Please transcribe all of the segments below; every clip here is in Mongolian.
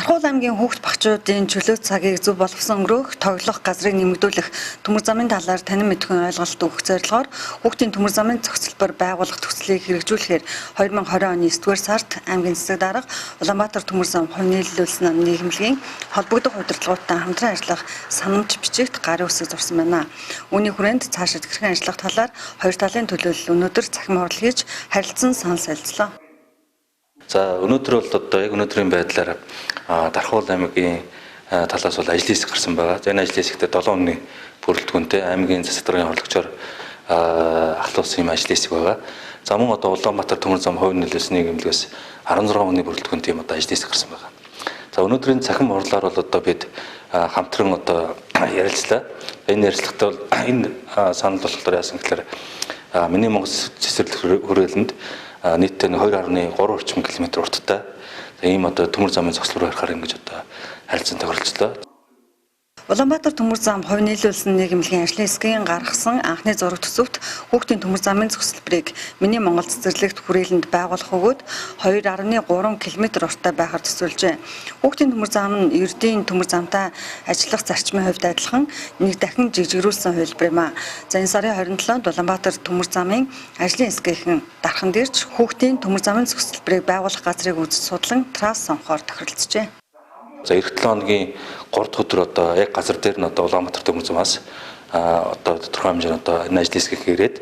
Дархуул аймгийн хүүхд багчуудын чөлөө цагийг зөв боловсон өнгөрөөх, тоглох газрыг нэмэгдүүлэх, төмөр замын талаар танин мэдхэн ойлголт өгөх зорилгоор хүүхдийн төмөр замын зохицолбор байгуулах төслийг хэрэгжүүлэхээр 2020 оны 9-р сард аймгийн засаг дарга Улаанбаатар төмөр зам хувь нийлүүлсэн нийгэмлэгийн холбогдох удирдлагуудтай хамтран ажиллах санамж бичигт гарын үсэг зурсан байна. Үүний хүрээнд цаашид хэрхэн ажиллах талаар хоёр талын төлөөлөл өнөөдөр цахим хурал хийж харилцан санал солилцлоо. За өнөөдөр бол одоо яг өнөөдрийн байдлаар Дархуул аймгийн талаас бол ажлын хэсэг гарсан байгаа. Энэ ажлын хэсэгтээ 7 хүний бүрэлдэхүүнтэй аймгийн засаг даргын орлогчоор ахлуулсан юм ажлын хэсэг байгаа. За мөн одоо Улаанбаатар төмөр зам хувь нийлүүлсэн нийгэмлэгээс 16 хүний бүрэлдэхүүнтэй юм одоо ажлын хэсэг гарсан байгаа. За өнөөдрийн цахим хурлаар бол одоо бид хамтран одоо ярилцлаа. Энэ ярилцлагатай бол энэ санал болохоор яасан гэхээр миний Монгол цэцэрлэг хүрээлэнд нийтдээ 2.3 орчим километр урттай ийм одоо төмөр замын зогсолбор барихаар ингэж одоо харилцан тохиролцлоо. Улаанбаатар төмөр зам хувь нийлүүлсэн нийгэмлэгийн ажлын хэсгийн гаргасан анхны зураг төсөвт хүүхдийн төмөр замын зохицолборыг миний Монгол цэцэрлэгт хүрээлэнд байгуулах өгөөд 2.3 км урттай байхаар төсөөлжээ. Хүүхдийн төмөр зам нь ердийн төмөр замтай ажиллах зарчмын хувьд адилхан нэг дахин жигжигрүүлсэн хувилбар юм а. За энэ сарын 27-нд Улаанбаатар төмөр замын ажлын хэсгийнхэн дархан дээрч хүүхдийн төмөр замын зохицолборыг байгуулах газрыг үзэж судлан трасс сонгохоор тохиролцжээ. За эх 7 хоногийн 3 дахь өдөр одоо яг газар дээр нь одоо Улаанбаатар төмөр замаас одоо тодорхой хэмжээнд одоо энэ ажлын хэсгийг ирээд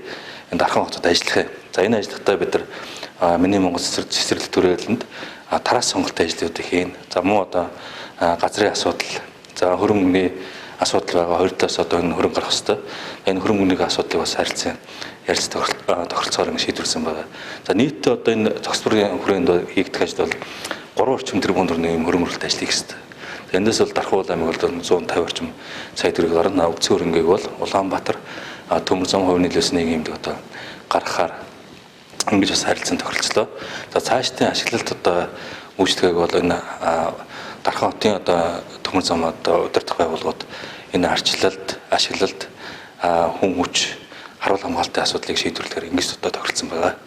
энэ дархан хотод ажиллах юм. За энэ ажиллагатай бид нар миний Монгол цэцэрлэг төрөлөнд трасс сонголтын ажлуудыг хийн. За мөн одоо газрын асуудал, за хөрөнгөний асуудал байгаа. Хоёр талаас одоо энэ хөрөнгө гарах хэвээр. Энэ хөрөнгөний асуудлыг бас харилцан ярилцсан тохиролцоогоор ингэ шийдвэрлсэн байгаа. За нийтдээ одоо энэ зохицолборын хүрээнд хийгдэх ажил бол 3 орчим тэрбум төгрөгийн хөрөнгө оруулалт ажлыг хийсэн. Эндээс бол Дархуул аймаг бол 150 орчим сая төгрөг гарна. Өвцөн хөрөнгийг бол Улаанбаатар төмөр зам хувь нийлүүлсэн нийгэмд одоо гаргахаар ингэж бас харилцан тохиролцлоо. За цаашдын ашиглалт одоо үүсгээг бол энэ Дархан хотын одоо төмөр зам одоо удирдах байгууллагууд энэ арчлалт, ашиглалт, хүн хүч, харуул хамгаалтын асуудлыг шийдвэрлэхээр ингэж одоо тохиролцсон байгаа.